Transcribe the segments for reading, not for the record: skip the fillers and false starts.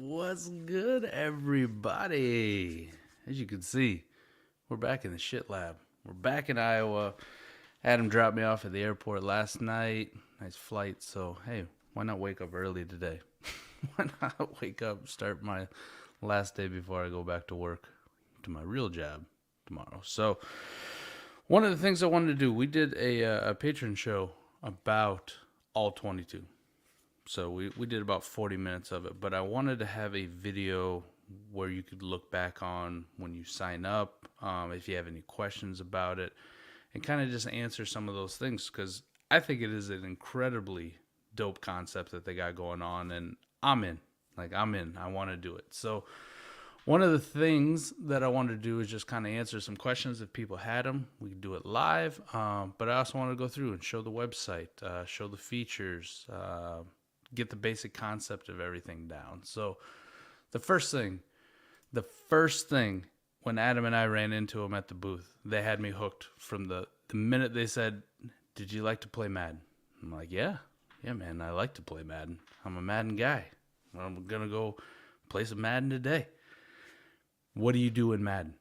What's good, everybody? As you can see, we're back in the shit lab. We're back in Iowa. Adam dropped me off at the airport last night. Nice flight. So, hey, why not wake up early today? Why not wake up, start my last day before I go back to work to my real job tomorrow? So, one of the things I wanted to do, we did a patron show about all 22. So we did about 40 minutes of it, but I wanted to have a video where you could look back on when you sign up, if you have any questions about it, and kind of just answer some of those things, because I think it is an incredibly dope concept that they got going on, and I'm in. I want to do it. So one of the things that I wanted to do is just kind of answer some questions if people had them. We could do it live, but I also want to go through and show the website, show the features, get the basic concept of everything down. So the first thing, when Adam and I ran into him at the booth, they had me hooked from the minute they said, "Did you like to play Madden?" I'm like, yeah, man, I like to play Madden. I'm a Madden guy. I'm going to go play some Madden today. What do you do in Madden?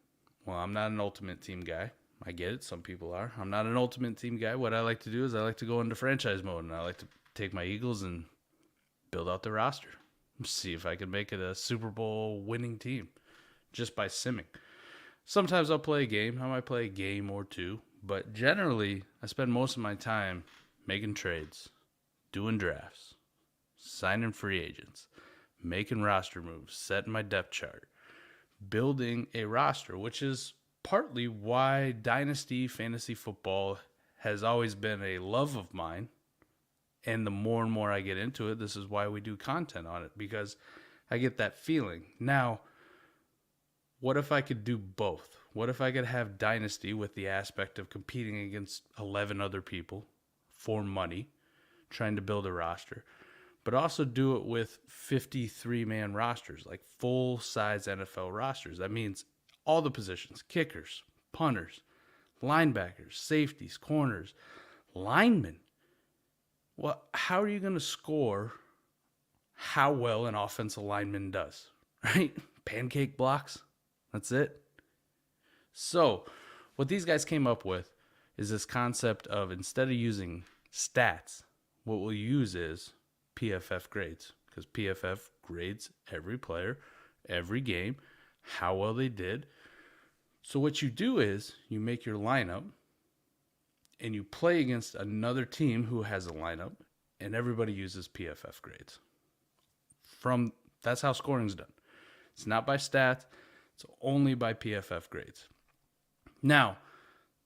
Well, I'm not an Ultimate Team guy. I get it. Some people are. I'm not an Ultimate Team guy. What I like to do is I like to go into franchise mode, and I like to take my Eagles and build out the roster. See if I can make it a Super Bowl winning team just by simming. Sometimes I'll play a game. I might play a game or two. But generally, I spend most of my time making trades, doing drafts, signing free agents, making roster moves, setting my depth chart, building a roster, which is partly why Dynasty fantasy football has always been a love of mine. And the more and more I get into it, this is why we do content on it, because I get that feeling. Now, what if I could do both? What if I could have Dynasty with the aspect of competing against 11 other people for money, trying to build a roster, but also do it with 53-man rosters, like full-size NFL rosters? That means all the positions: kickers, punters, linebackers, safeties, corners, linemen. Well, how are you going to score how well an offensive lineman does, right? Pancake blocks. That's it. So what these guys came up with is this concept of, instead of using stats, what we'll use is PFF grades, because PFF grades every player, every game, how well they did. So what you do is you make your lineup, and you play against another team who has a lineup, and everybody uses PFF grades. That's how scoring's done. It's not by stats. It's only by PFF grades. Now,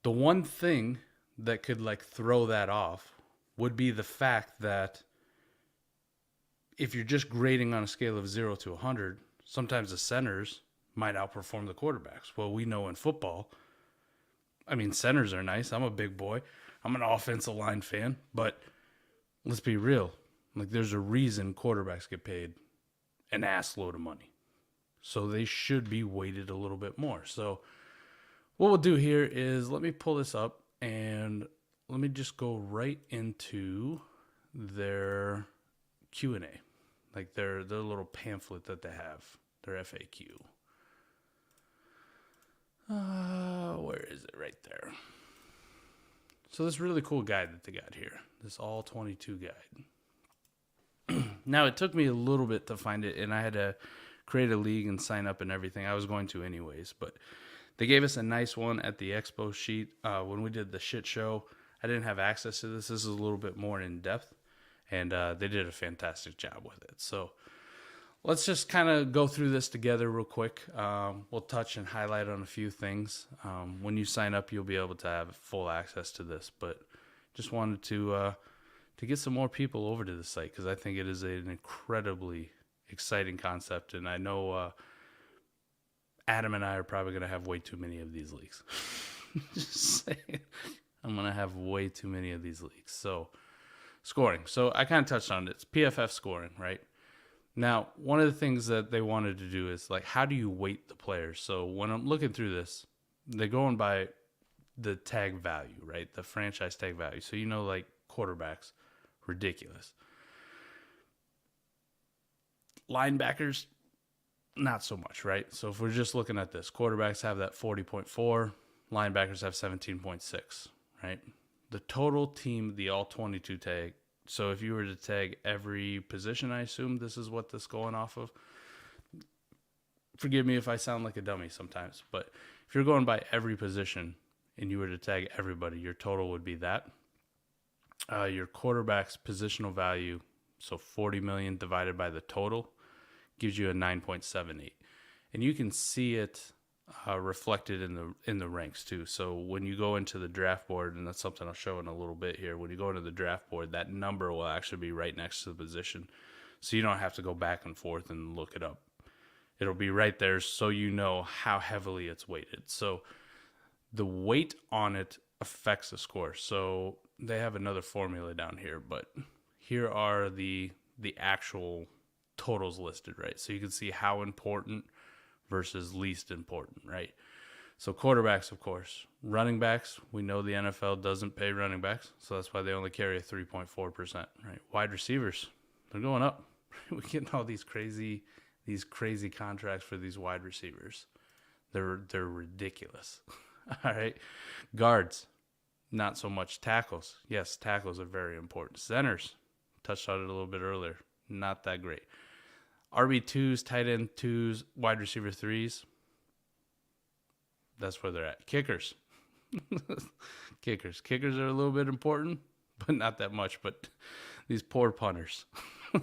the one thing that could throw that off would be the fact that if you're just grading on a scale of 0 to 100, sometimes the centers might outperform the quarterbacks. Well, we know in football, centers are nice. I'm a big boy. I'm an offensive line fan. But let's be real. There's a reason quarterbacks get paid an ass load of money. So they should be weighted a little bit more. So what we'll do here is, let me pull this up and let me just go right into their Q&A. Their little pamphlet that they have, their FAQ. Where is it? Right there. So this really cool guide that they got here, this all 22 guide. Now, it took me a little bit to find it, and I had to create a league and sign up and everything. I was going to anyways, but they gave us a nice one at the Expo sheet. When we did the shit show, I didn't have access to this. This is a little bit more in depth, and they did a fantastic job with it. So let's just kind of go through this together real quick. We'll touch and highlight on a few things. When you sign up, you'll be able to have full access to this, but just wanted to get some more people over to the site, because I think it is an incredibly exciting concept, and I know Adam and I are probably going to have way too many of these leagues. Just saying. I'm going to have way too many of these leagues. So, scoring. So, I kind of touched on it. It's PFF scoring, right? Now, one of the things that they wanted to do is, how do you weight the players? So, when I'm looking through this, they're going by the tag value, right? The franchise tag value. So, quarterbacks, ridiculous. Linebackers, not so much, right? So if we're just looking at this, quarterbacks have that 40.4, linebackers have 17.6, right? The total team, the all 22 tag. So if you were to tag every position, I assume this is what this is going off of. Forgive me if I sound like a dummy sometimes, but if you're going by every position and you were to tag everybody, your total would be that. Your quarterback's positional value, so 40 million divided by the total, gives you a 9.78, and you can see it reflected in the ranks too. So when you go into the draft board, and that's something I'll show in a little bit here, when you go into the draft board, that number will actually be right next to the position, so you don't have to go back and forth and look it up. It'll be right there, so you know how heavily it's weighted. So the weight on it affects the score. So they have another formula down here, but here are the actual totals listed, right? So you can see how important versus least important, right? So quarterbacks, of course. Running backs, we know the NFL doesn't pay running backs, so that's why they only carry a 3.4%, right? Wide receivers, they're going up. We're getting all these crazy contracts for these wide receivers. They're ridiculous. All right. Guards, not so much. Tackles, yes, tackles are very important. Centers, touched on it a little bit earlier, not that great. RB2s, tight end 2s, wide receiver 3s, that's where they're at. Kickers. Kickers are a little bit important, but not that much. But these poor punters.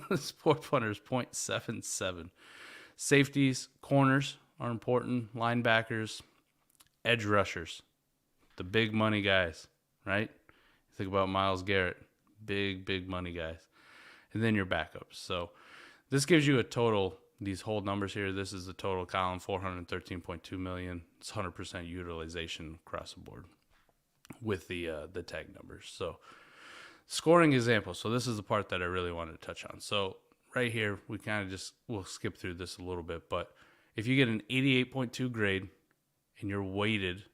These poor punters, 0.77. Safeties, corners are important. Linebackers, edge rushers, the big money guys, right? Think about Myles Garrett, big money guys. And then your backups. So this gives you a total, these whole numbers here, this is the total column, 413.2 million. It's 100% utilization across the board with the tag numbers. So scoring example. So this is the part that I really wanted to touch on. So right here, we kind of we'll skip through this a little bit, but if you get an 88.2 grade and you're weighted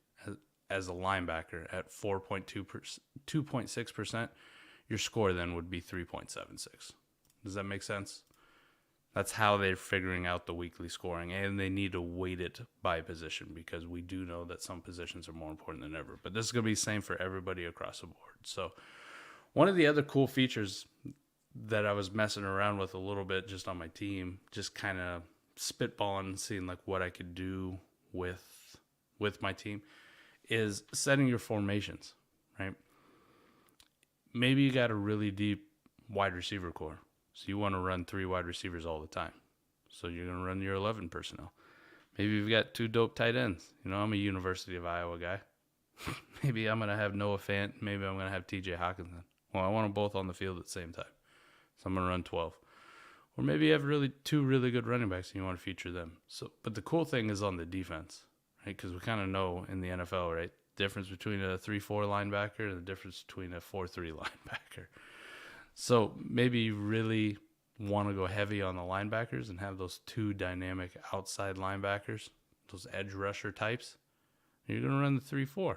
as a linebacker at 2.6%, your score then would be 3.76. Does that make sense? That's how they're figuring out the weekly scoring, and they need to weight it by position because we do know that some positions are more important than ever. But this is going to be the same for everybody across the board. So one of the other cool features that I was messing around with a little bit just on my team, just kind of spitballing, seeing like what I could do with my team, is setting your formations, right? Maybe you got a really deep wide receiver core. So you want to run 3 wide receivers all the time. So you're going to run your 11 personnel. Maybe you've got 2 dope tight ends. You know, I'm a University of Iowa guy. Maybe I'm going to have Noah Fant. Maybe I'm going to have TJ Hawkinson. Well, I want them both on the field at the same time. So I'm going to run 12. Or maybe you have 2 really good running backs and you want to feature them. So, but the cool thing is on the defense, right? Because we kind of know in the NFL, right? Difference between a 3-4 linebacker and the difference between a 4-3 linebacker. So maybe you really want to go heavy on the linebackers and have those 2 dynamic outside linebackers, those edge rusher types. You're going to run the 3-4.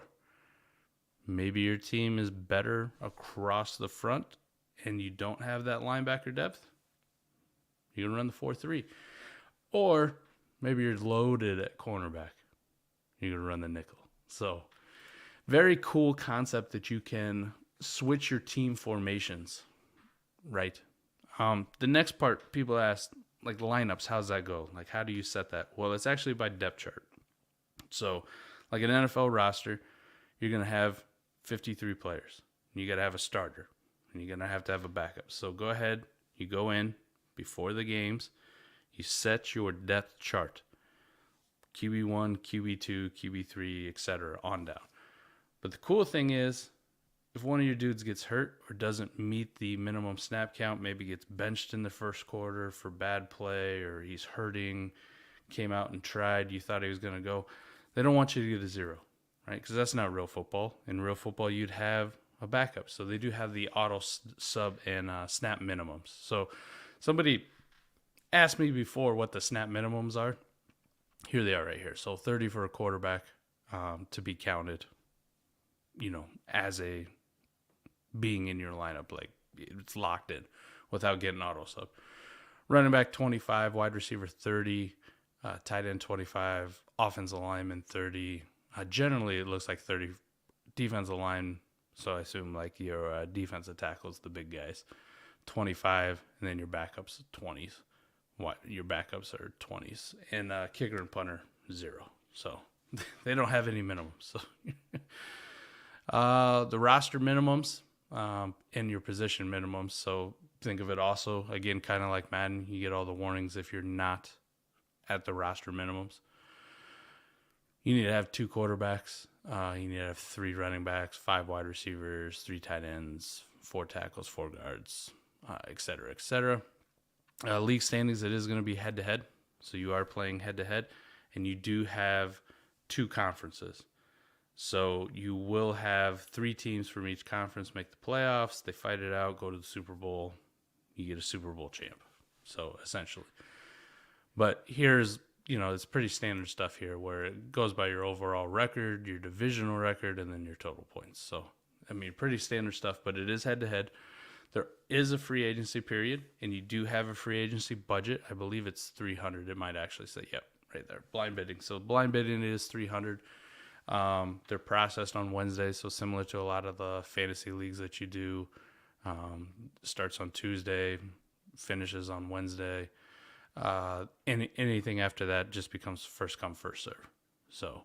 Maybe your team is better across the front and you don't have that linebacker depth. You're going to run the 4-3. Or maybe you're loaded at cornerback. You're going to run the nickel. So very cool concept that you can switch your team formations. Right. The next part, people ask, like lineups, how's that go? Like, how do you set that? Well, it's actually by depth chart. So, like an NFL roster, you're going to have 53 players. You got to have a starter, and you're going to have a backup. So, go ahead, you go in before the games, you set your depth chart. QB1, QB2, QB3, etc. on down. But the cool thing is, if one of your dudes gets hurt or doesn't meet the minimum snap count, maybe gets benched in the first quarter for bad play, or he's hurting, came out and tried, you thought he was going to go, they don't want you to get a 0, right? Because that's not real football. In real football, you'd have a backup. So they do have the auto sub and snap minimums. So somebody asked me before what the snap minimums are. Here they are right here. So 30 for a quarterback to be counted, as a being in your lineup, like it's locked in without getting auto sub. Running back 25, wide receiver 30, tight end 25, offensive lineman 30. Generally, it looks like 30 defensive line. So I assume like your defensive tackles, the big guys, 25, and then your backups 20s. Your backups are 20s, and kicker and punter 0. So they don't have any minimums. So the roster minimums and your position minimums. So think of it also again kind of like Madden. You get all the warnings if you're not at the roster minimums. You need to have 2 quarterbacks. You need to have 3 running backs, 5 wide receivers, 3 tight ends, 4 tackles, 4 guards, et cetera, et cetera. League standings, it is going to be head-to-head. So you are playing head-to-head. And you do have 2 conferences. So you will have 3 teams from each conference make the playoffs. They fight it out, go to the Super Bowl. You get a Super Bowl champ. So essentially. But here's, it's pretty standard stuff here where it goes by your overall record, your divisional record, and then your total points. So, pretty standard stuff, but it is head-to-head. There is a free agency period, and you do have a free agency budget. I believe it's 300. It might actually say, yep, right there, blind bidding. So blind bidding is 300. They're processed on Wednesday, so similar to a lot of the fantasy leagues that you do. Starts on Tuesday, finishes on Wednesday. Anything after that just becomes first come, first serve. So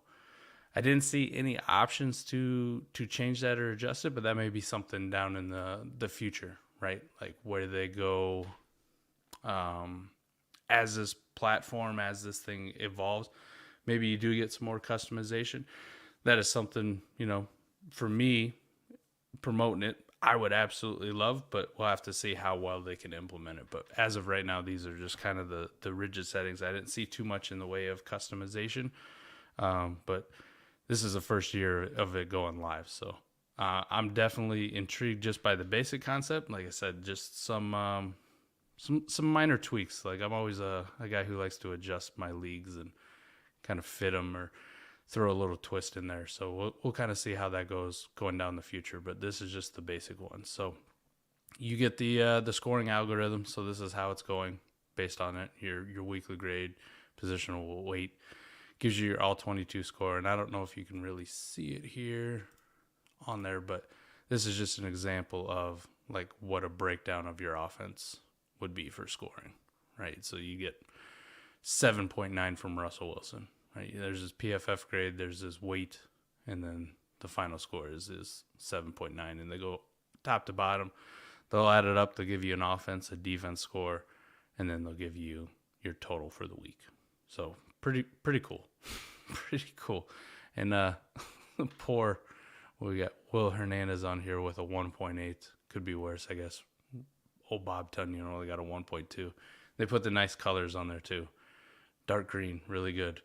I didn't see any options to change that or adjust it, but that may be something down in the future, right? Like where they go as this platform, as this thing evolves, maybe you do get some more customization. That is something, for me, promoting it, I would absolutely love, but we'll have to see how well they can implement it. But as of right now, these are just kind of the rigid settings. I didn't see too much in the way of customization, but this is the first year of it going live. So I'm definitely intrigued just by the basic concept. Like I said, just some minor tweaks. Like I'm always a guy who likes to adjust my leagues and kind of fit them or throw a little twist in there. So we'll kind of see how that goes going down the future. But this is just the basic one. So you get the scoring algorithm. So this is how it's going based on it. Your weekly grade, positional weight. Gives you your all 22 score, and I don't know if you can really see it here on there, but this is just an example of like what a breakdown of your offense would be for scoring, right? So you get 7.9 from Russell Wilson, right? There's his PFF grade, there's his weight, and then the final score is 7.9, and they go top to bottom. They'll add it up, they'll give you an offense, a defense score, and then they'll give you your total for the week. So pretty cool. Pretty cool. And we got Will Hernandez on here with a 1.8. Could be worse, I guess. Old Bob Tunyon only got a 1.2. They put the nice colors on there too. Dark green, really good.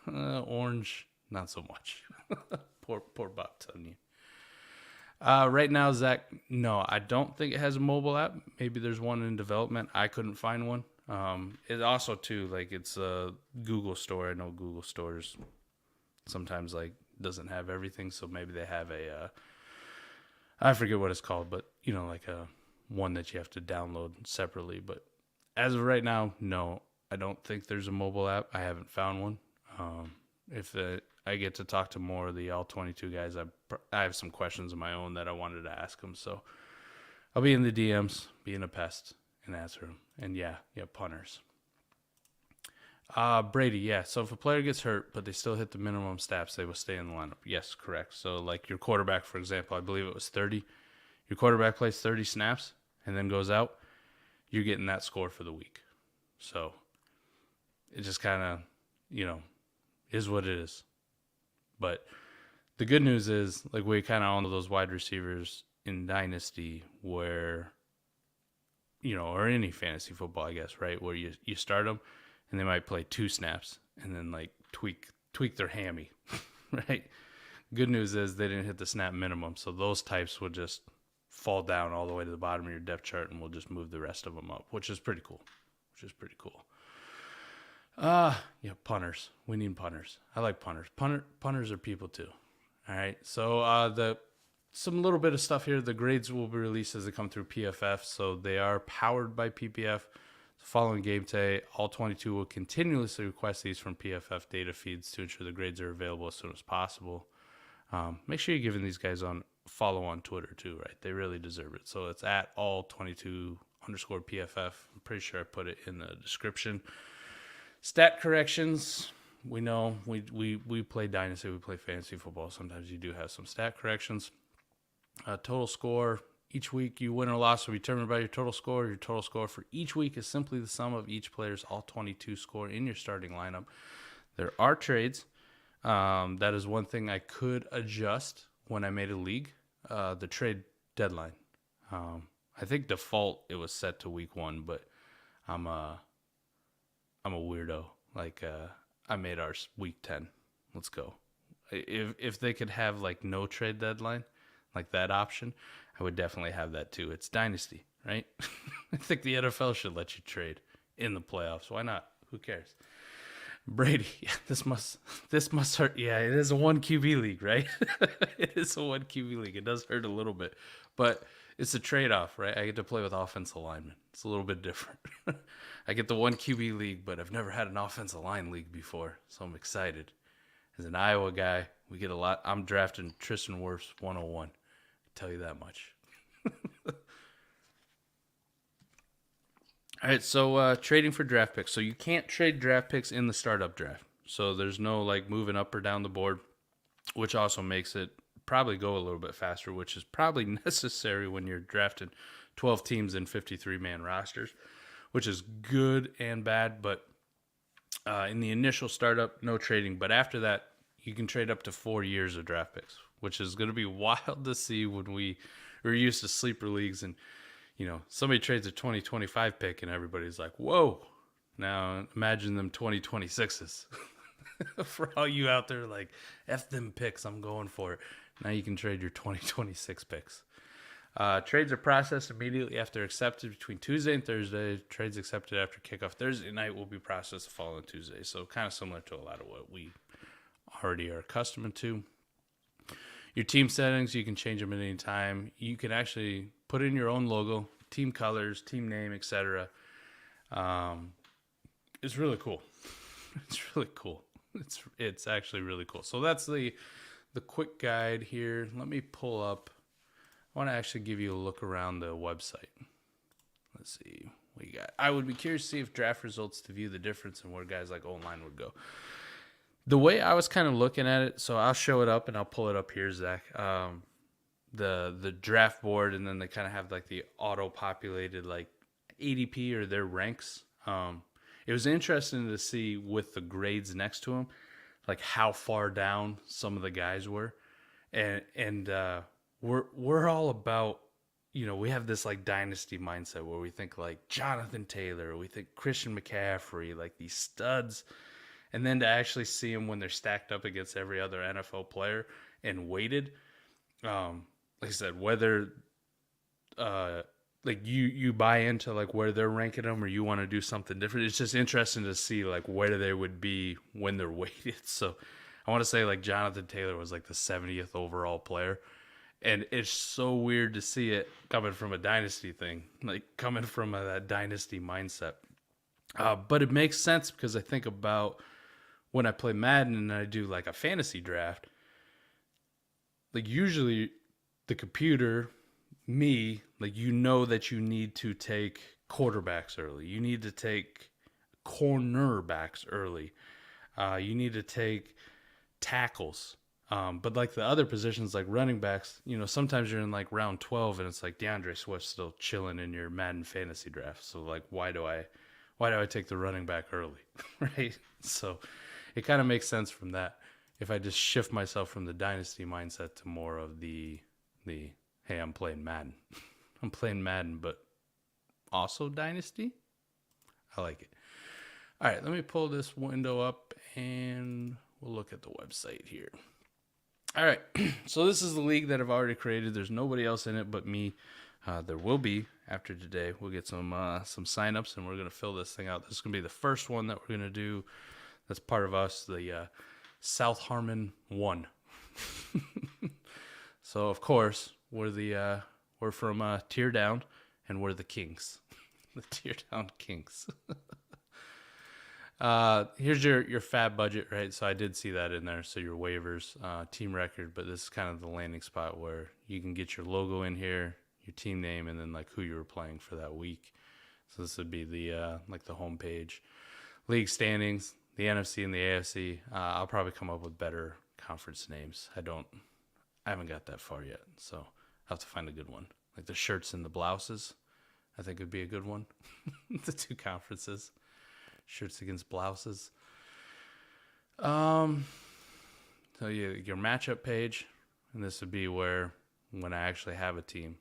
Orange, not so much. Poor Bob Tunyon. Right now, Zach, no, I don't think it has a mobile app. Maybe there's one in development. I couldn't find one. It also too, like it's a Google store. I know Google stores sometimes like doesn't have everything. So maybe they have I forget what it's called, but like a one that you have to download separately. But as of right now, no, I don't think there's a mobile app. I haven't found one. If I get to talk to more of the all 22 guys, I have some questions of my own that I wanted to ask them. So I'll be in the DMs, being a pest. And answer them. And yeah, punters. Brady, yeah. So if a player gets hurt, but they still hit the minimum stats, they will stay in the lineup. Yes, correct. So like your quarterback, for example, I believe it was 30. Your quarterback plays 30 snaps and then goes out. You're getting that score for the week. So it just kind of, is what it is. But the good news is, like we kind of own those wide receivers in Dynasty where or any fantasy football, I guess, right? Where you start them and they might play 2 snaps and then like tweak their hammy, right? Good news is they didn't hit the snap minimum. So those types will just fall down all the way to the bottom of your depth chart and we'll just move the rest of them up, which is pretty cool. Punters. We need punters. I like punters. Punters are people too. All right. So some little bit of stuff here. The grades will be released as they come through PFF. So they are powered by PPF. Following game day, all 22 will continuously request these from PFF data feeds to ensure the grades are available as soon as possible. Make sure you're giving these guys on follow on Twitter too, right? They really deserve it. So it's at all 22 _ PFF. I'm pretty sure I put it in the description. Stat corrections. We know we play Dynasty, we play fantasy football. Sometimes you do have some stat corrections. Total score. Each week, you win or loss will be determined by your total score. Your total score for each week is simply the sum of each player's all 22 score in your starting lineup. There are trades. That is one thing I could adjust when I made a league. The trade deadline. I think default it was set to week 1, but I'm a weirdo. Like I made ours week 10. Let's go. If they could have like no trade deadline, like that option, I would definitely have that too. It's Dynasty, right? I think the NFL should let you trade in the playoffs. Why not? Who cares? Brady, this must hurt. Yeah, it is a 1 QB league, right? It is a 1 QB league. It does hurt a little bit, but it's a trade-off, right? I get to play with offensive linemen. It's a little bit different. I get the 1 QB league, but I've never had an offensive line league before, so I'm excited. As an Iowa guy, we get a lot. I'm drafting Tristan Wirfs 101. Tell you that much. All right, so trading for draft picks. So you can't trade draft picks in the startup draft. So there's no like moving up or down the board, which also makes it probably go a little bit faster, which is probably necessary when you're drafting 12 teams in 53-man rosters, which is good and bad. But in the initial startup, no trading. But after that, you can trade up to 4 years of draft picks, which is going to be wild to see when we're used to sleeper leagues and, you know, somebody trades a 2025 pick and everybody's like, whoa. Now imagine them 2026s. For all you out there like, F them picks, I'm going for it. Now you can trade your 2026 picks. Trades are processed immediately after accepted between Tuesday and Thursday. Trades accepted after kickoff Thursday night will be processed the following Tuesday. So kind of similar to a lot of what we already are accustomed to. Your team settings, you can change them at any time. You can actually put in your own logo, team colors, team name, etc. It's really cool. It's really cool. It's actually really cool. So that's the quick guide here. Let me pull up. I want to actually give you a look around the website. Let's see what you got. I would be curious to see if draft results to view the difference and where guys like online would go. The way I was kind of looking at it, so I'll show it up and I'll pull it up here, Zach. The draft board, and then they kind of have like the auto-populated like ADP or their ranks. It was interesting to see with the grades next to them, like how far down some of the guys were, and we're all about, you know, we have this like dynasty mindset where we think like Jonathan Taylor, we think Christian McCaffrey, like these studs. And then to actually see them when they're stacked up against every other NFL player and weighted, like I said, whether like you buy into like where they're ranking them or you want to do something different, it's just interesting to see like where they would be when they're weighted. So I want to say like Jonathan Taylor was like the 70th overall player. And it's so weird to see it coming from a dynasty thing, like coming from that dynasty mindset. But it makes sense because I think about when I play Madden and I do like a fantasy draft, like usually the computer, me, like you know that you need to take quarterbacks early. You need to take cornerbacks early. You need to take tackles. But like the other positions like running backs, you know, sometimes you're in like round 12 and it's like DeAndre Swift still chilling in your Madden fantasy draft. So like, why do I take the running back early? Right? So it kind of makes sense from that. If I just shift myself from the dynasty mindset to more of the hey, I'm playing Madden. I'm playing Madden, but also dynasty. I like it. All right, let me pull this window up and we'll look at the website here. All right, so this is the league that I've already created. There's nobody else in it but me. There will be after today. We'll get some signups and we're gonna fill this thing out. This is gonna be the first one that we're gonna do. That's part of us, the South Harmon 1. So of course we're from Tear Down, and we're the Kings. The Tear Down Kings. Here's your fab budget, right? So I did see that in there. So your waivers, team record, but this is kind of the landing spot where you can get your logo in here, your team name, and then like who you were playing for that week. So this would be the like the home page, league standings, the NFC and the AFC. I'll probably come up with better conference names. I haven't got that far yet, so I'll have to find a good one. Like the shirts and the blouses, I think would be a good one. The two conferences. Shirts against blouses. So your matchup page, and this would be where when I actually have a team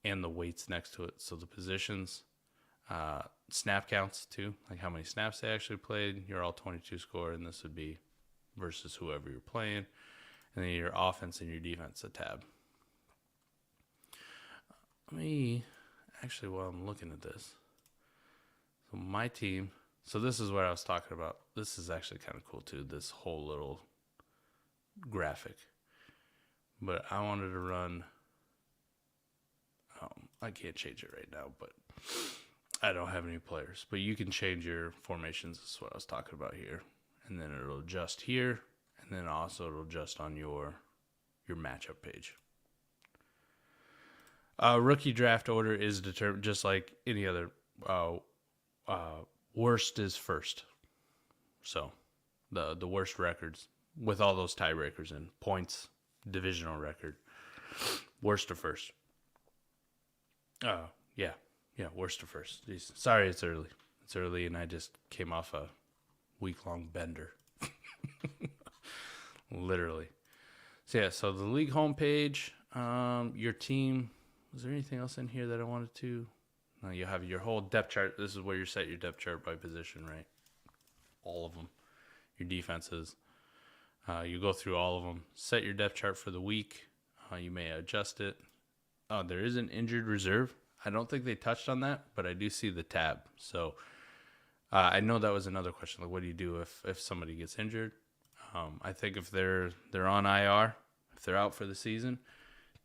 and the weights next to it. So the positions, snap counts too, like how many snaps they actually played, your all 22 score, and this would be versus whoever you're playing. And then your offense and your defense, a tab. While I'm looking at this, so my team, so this is what I was talking about. This is actually kind of cool too, this whole little graphic. But I wanted to run, I can't change it right now, but I don't have any players. But you can change your formations, this is what I was talking about here. And then it'll adjust here, and then also it'll adjust on your matchup page. Rookie draft order is determined just like any other. Worst is first. So the worst records with all those tiebreakers in points, divisional record, worst to first. Yeah, worst to first. Jeez. Sorry, it's early. It's early, and I just came off a week-long bender. Literally. So yeah, so the league homepage, your team. Was there anything else in here that I wanted to? No, you have your whole depth chart. This is where you set your depth chart by position, right? All of them. Your defenses. You go through all of them. Set your depth chart for the week. You may adjust it. There is an injured reserve. I don't think they touched on that, but I do see the tab. So I know that was another question. Like, what do you do if somebody gets injured? I think if they're on IR, if they're out for the season,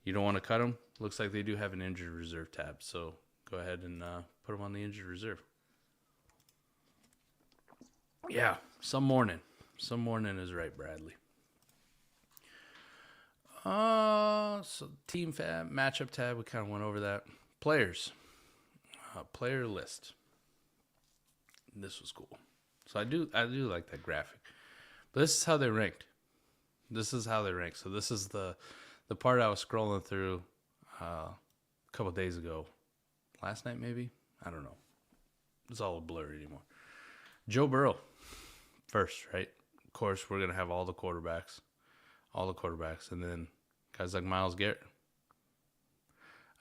you don't want to cut them. Looks like they do have an injured reserve tab. So go ahead and put them on the injured reserve. Yeah, some morning. Some morning is right, Bradley. So team fab, matchup tab, we kind of went over that. Players. Player list. This was cool. So I do like that graphic. But this is how they ranked. So this is the part I was scrolling through a couple of days ago. Last night, maybe? I don't know. It's all a blur anymore. Joe Burrow, first, right? Of course, we're going to have all the quarterbacks, and then guys like Myles Garrett.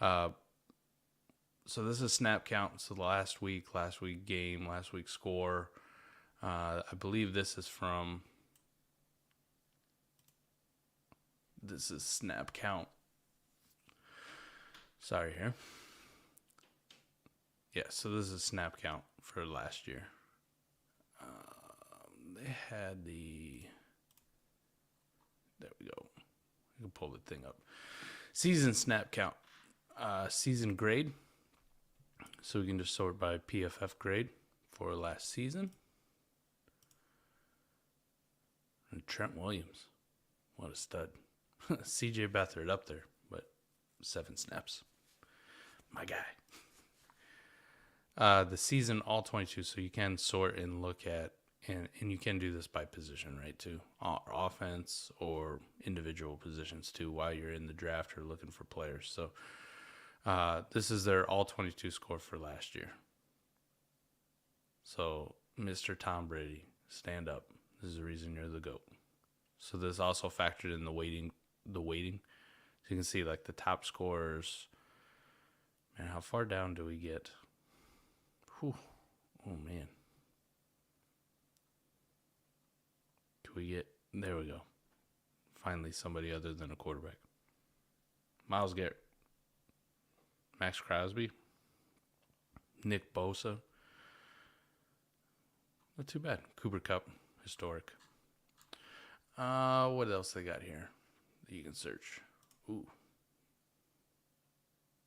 So this is snap count. So last week game, last week score. I believe this is snap count. Sorry here. Yeah, so this is snap count for last year. They had there we go. I can pull the thing up. Season snap count. Season grade. So we can just sort by PFF grade for last season. And Trent Williams. What a stud. CJ Beathard up there, but 7 snaps. My guy. The season all 22, so you can sort and look at, and you can do this by position, right, too. Offense or individual positions, too, while you're in the draft or looking for players. So this is their all 22 score for last year. So, Mr. Tom Brady, stand up. This is the reason you're the GOAT. So this also factored in the weighting. So you can see, like, the top scorers. Man, how far down do we get? Whew. Oh, man. There we go. Finally, somebody other than a quarterback. Myles Garrett. Max Crosby. Nick Bosa. Not too bad. Cooper Kupp. Historic. What else they got here that you can search? Ooh.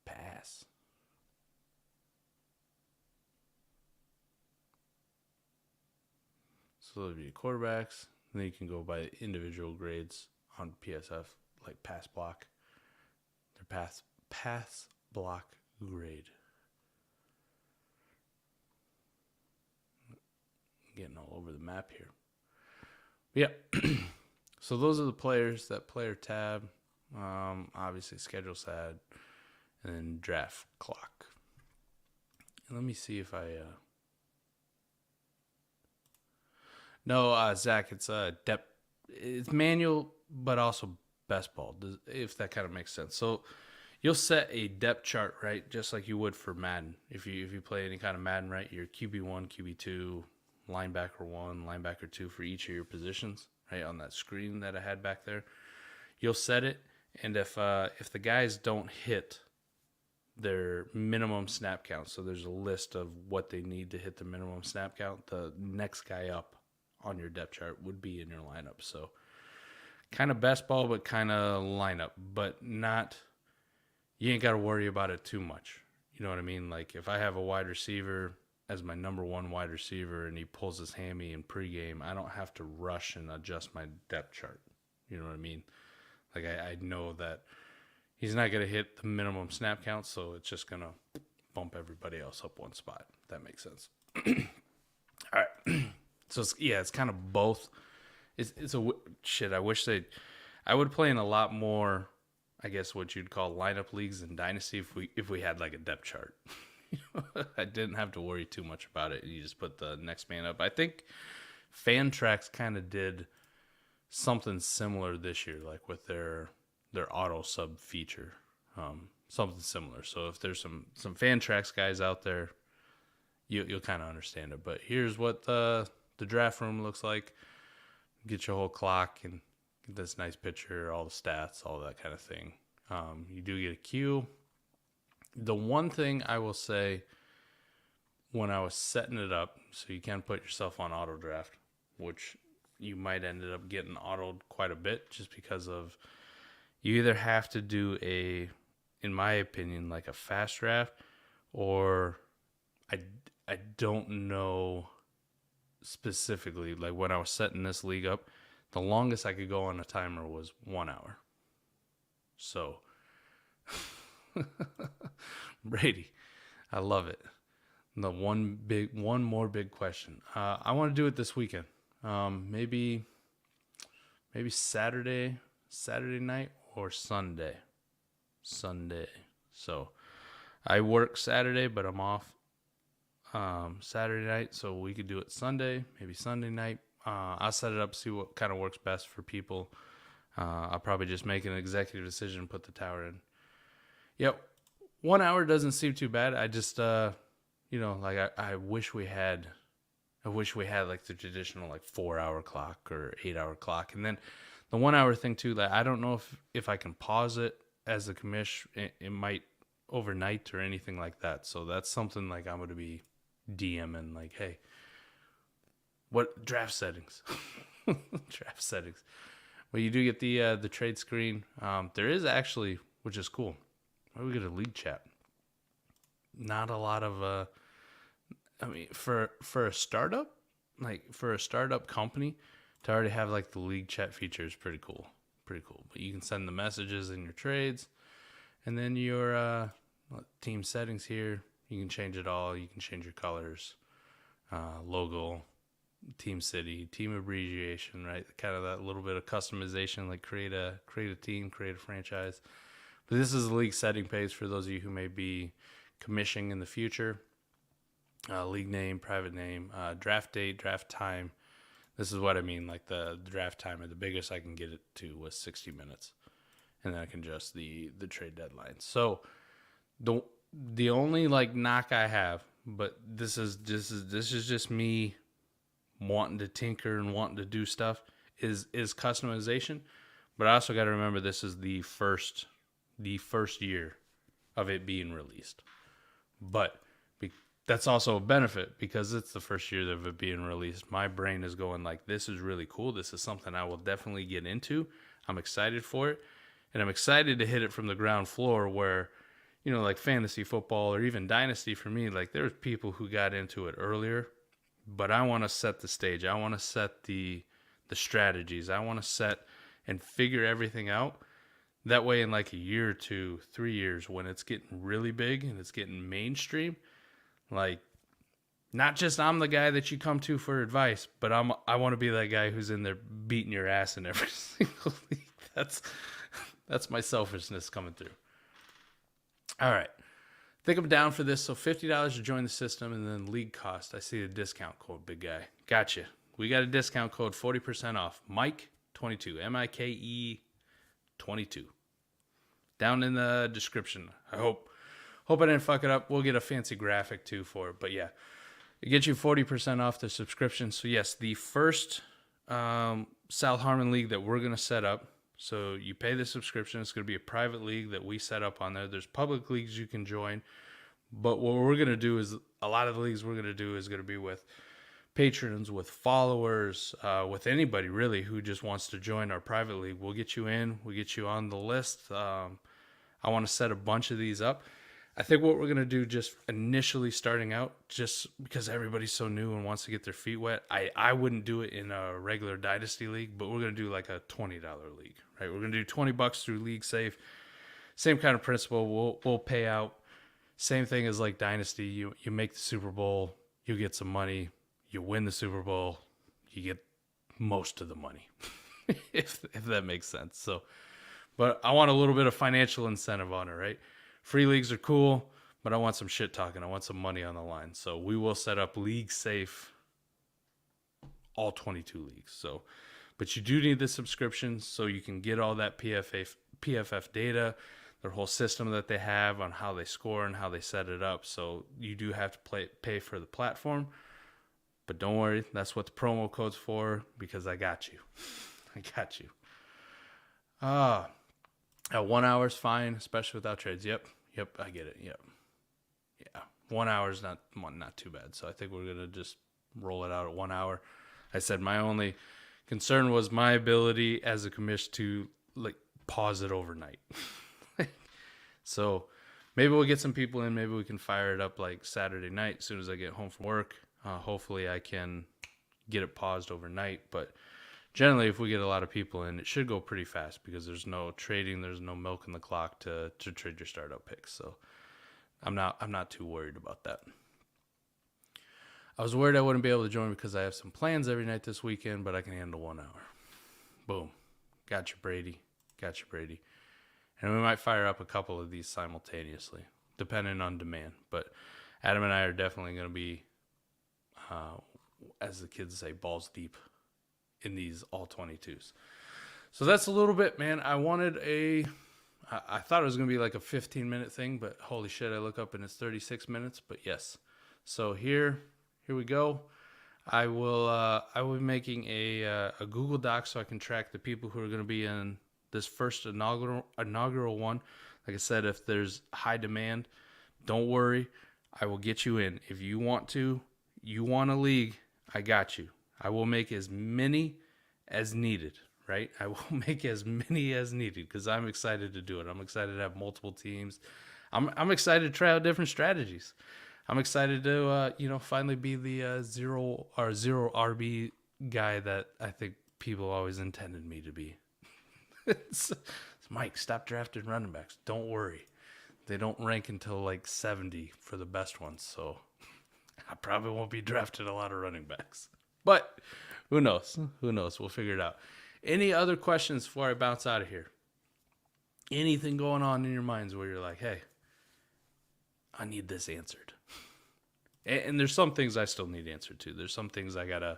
Pass. So those would be quarterbacks. And then you can go by individual grades on PSF, like pass block. Their pass block grade. Getting all over the map here. Yeah. So those are the players, that player tab. Obviously schedule sad. And then draft clock. And let me see if I... No, Zach, it's depth. It's manual, but also best ball, if that kind of makes sense. So you'll set a depth chart, right, just like you would for Madden. If you play any kind of Madden, right, your QB1, QB2, linebacker 1, linebacker 2 for each of your positions, right, on that screen that I had back there. You'll set it, and if the guys don't hit their minimum snap count, so there's a list of what they need to hit the minimum snap count, the next guy up on your depth chart would be in your lineup. So kind of best ball, but kind of lineup, but not, you ain't got to worry about it too much. You know what I mean? Like if I have a wide receiver as my number one wide receiver and he pulls his hammy in pregame, I don't have to rush and adjust my depth chart. You know what I mean? Like I know that he's not going to hit the minimum snap count, so it's just going to bump everybody else up one spot. If that makes sense. All right. So it's kind of both. It's a shit. I wish I would play in a lot more, I guess what you'd call lineup leagues in Dynasty if we had like a depth chart. I didn't have to worry too much about it. You just put the next man up. I think Fantrax kind of did something similar this year, like with their auto sub feature, something similar. So if there's some Fantrax guys out there, you'll kind of understand it. But here's what the draft room looks like. Get your whole clock and get this nice picture, all the stats, all that kind of thing. You do get a queue. The one thing I will say, when I was setting it up, so you can put yourself on auto draft, which you might end up getting autoed quite a bit just because of, you either have to do in my opinion, like a fast draft, or I don't know specifically, like when I was setting this league up, the longest I could go on a timer was 1 hour. So, Brady, I love it. The one more big question. I want to do it this weekend. Maybe Saturday night or Sunday. So I work Saturday, but I'm off Saturday night, so we could do it Sunday, maybe Sunday night. I'll set it up, see what kind of works best for people. I'll probably just make an executive decision and put the tower in. Yep, 1 hour doesn't seem too bad. I just, like I wish we had like the traditional like 4 hour clock or 8 hour clock. And then the 1 hour thing too, that I don't know if I can pause it as a commish. It might overnight or anything like that. So that's something like I'm going to be DMing like, hey, what draft settings? Draft settings. Well, you do get the trade screen. There is actually, which is cool. Why do we get a league chat? Not a lot of for a startup, like for a startup company to already have like the league chat feature is pretty cool. But you can send the messages in your trades, and then your team settings here, you can change it all. You can change your colors, logo, team city, team abbreviation, right? Kind of that little bit of customization, like create a team, create a franchise. But this is the league setting page for those of you who may be commissioning in the future. League name, private name, draft date, draft time. This is what I mean, like the draft timer. The biggest I can get it to was 60 minutes. And then I can adjust the trade deadline. So the only like knock I have, but this is just me wanting to tinker and wanting to do stuff, is customization. But I also got to remember this is the first year of it being released. But that's also a benefit because it's the first year of it being released. My brain is going like, this is really cool. This is something I will definitely get into. I'm excited for it. And I'm excited to hit it from the ground floor where, like fantasy football or even Dynasty for me, like there's people who got into it earlier but I want to set the stage. I want to set the strategies. I want to set and figure everything out. That way, in like a year or 2, 3 years, when it's getting really big and it's getting mainstream, like, not just I'm the guy that you come to for advice, but I want to be that guy who's in there beating your ass in every single league. That's my selfishness coming through. All right. I think I'm down for this. So $50 to join the system, and then league cost. I see the discount code, big guy. Gotcha. We got a discount code, 40% off. Mike22, MIKE 22. Down in the description. I hope I didn't fuck it up. We'll get a fancy graphic too for it. But yeah, it gets you 40% off the subscription. So yes, the first South Harmon League that we're going to set up. So you pay the subscription. It's going to be a private league that we set up on there. There's public leagues you can join. But what we're going to do is, a lot of the leagues we're going to do is going to be with patrons, with followers, with anybody really who just wants to join our private league. We'll get you in. We'll get you on the list. I want to set a bunch of these up. I think what we're going to do just initially starting out, just because everybody's so new and wants to get their feet wet, I wouldn't do it in a regular Dynasty league, but we're going to do like a $20 league, right? We're going to do $20 through League Safe. Same kind of principle. We'll pay out. Same thing as like Dynasty. You make the Super Bowl, you get some money. You win the Super Bowl, you get most of the money, if that makes sense. So, but I want a little bit of financial incentive on it, right? Free leagues are cool, but I want some shit talking. I want some money on the line. So we will set up League Safe, all 22 leagues. So, but you do need the subscription so you can get all that PFF data, their whole system that they have on how they score and how they set it up. So you do have to pay for the platform. But don't worry, that's what the promo code's for, because I got you. I got you. 1 hour's fine, especially without trades. Yep, I get it. Yep. Yeah, 1 hour's not too bad. So I think we're going to just roll it out at 1 hour. I said my only concern was my ability as a commish to like pause it overnight. So maybe we'll get some people in. Maybe we can fire it up like Saturday night as soon as I get home from work. Hopefully I can get it paused overnight, but generally if we get a lot of people in, it should go pretty fast because there's no trading, there's no milking the clock to trade your startup picks. So I'm not too worried about that. I was worried I wouldn't be able to join because I have some plans every night this weekend, but I can handle 1 hour. Boom. Gotcha, Brady. And we might fire up a couple of these simultaneously, depending on demand. But Adam and I are definitely going to be, as the kids say, balls deep in these all 22s. So that's a little bit, man. I thought it was going to be like a 15-minute thing, but holy shit, I look up and it's 36 minutes. But yes. So here we go. I will be making a Google Doc so I can track the people who are going to be in this first inaugural one. Like I said, if there's high demand, don't worry. I will get you in. If you want a league, I got you. I will make as many as needed, right? I will make as many as needed because I'm excited to do it. I'm excited to have multiple teams. I'm excited to try out different strategies. I'm excited to, finally be the zero RB guy that I think people always intended me to be. It's Mike, stop drafting running backs. Don't worry. They don't rank until like 70 for the best ones, so I probably won't be drafting a lot of running backs. But who knows? We'll figure it out. Any other questions before I bounce out of here? Anything going on in your minds where you're like, hey, I need this answered? And there's some things I still need answered too. There's some things I'm gonna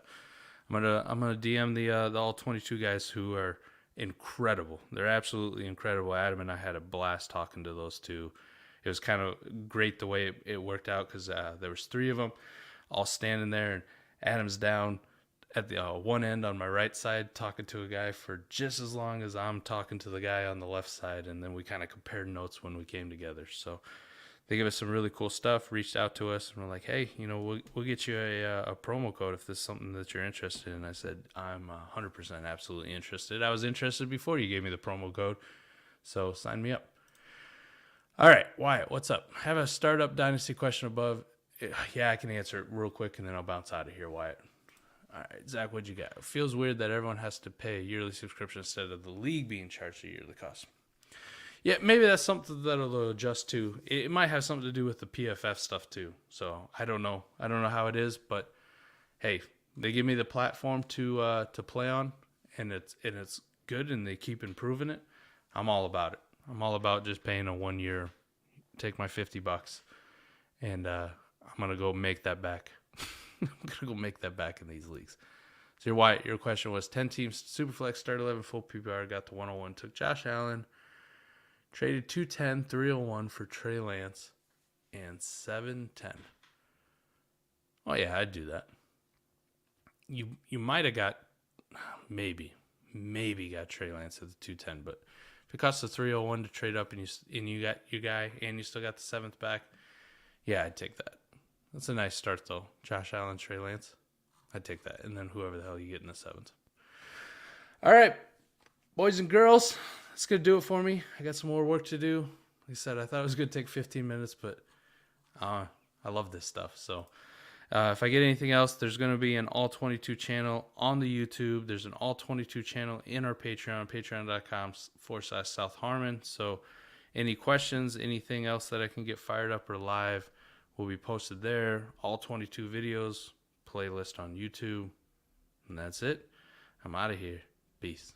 DM the all 22 guys who are incredible. They're absolutely incredible. Adam and I had a blast talking to those two. It was kind of great the way it worked out because there was 3 of them all standing there, and Adam's down at the one end on my right side talking to a guy for just as long as I'm talking to the guy on the left side, and then we kind of compared notes when we came together. So they gave us some really cool stuff, reached out to us, and we're like, hey, we'll get you a promo code if this is something that you're interested in. I said, I'm 100% absolutely interested. I was interested before you gave me the promo code, so sign me up. All right, Wyatt, what's up? Have a startup Dynasty question above. Yeah, I can answer it real quick, and then I'll bounce out of here, Wyatt. All right, Zach, what'd you got? It feels weird that everyone has to pay a yearly subscription instead of the league being charged a yearly cost. Yeah, maybe that's something that'll adjust to. It might have something to do with the PFF stuff too. So I don't know. I don't know how it is, but hey, they give me the platform to play on, and it's good, and they keep improving it. I'm all about it. I'm all about just paying a 1 year, take my $50, and I'm gonna go make that back. I'm gonna go make that back in these leagues. So your question was 10 teams, Superflex, start 11, full PPR, got to 101, took Josh Allen, traded 210, 301 for Trey Lance, and 710. Oh yeah, I'd do that. You might have got maybe got Trey Lance at the 210, but if it costs the 301 to trade up and you got your guy and you still got the 7th back, yeah, I'd take that. That's a nice start, though. Josh Allen, Trey Lance. I'd take that. And then whoever the hell you get in the 7th. All right, boys and girls, that's going to do it for me. I got some more work to do. Like I said, I thought it was going to take 15 minutes, but I love this stuff. So if I get anything else, there's going to be an All 22 channel on the YouTube. There's an All 22 channel in our Patreon, patreon.com/South Harmon. So any questions, anything else that I can get fired up or live, will be posted there. All 22 videos, playlist on YouTube. And that's it. I'm out of here. Peace.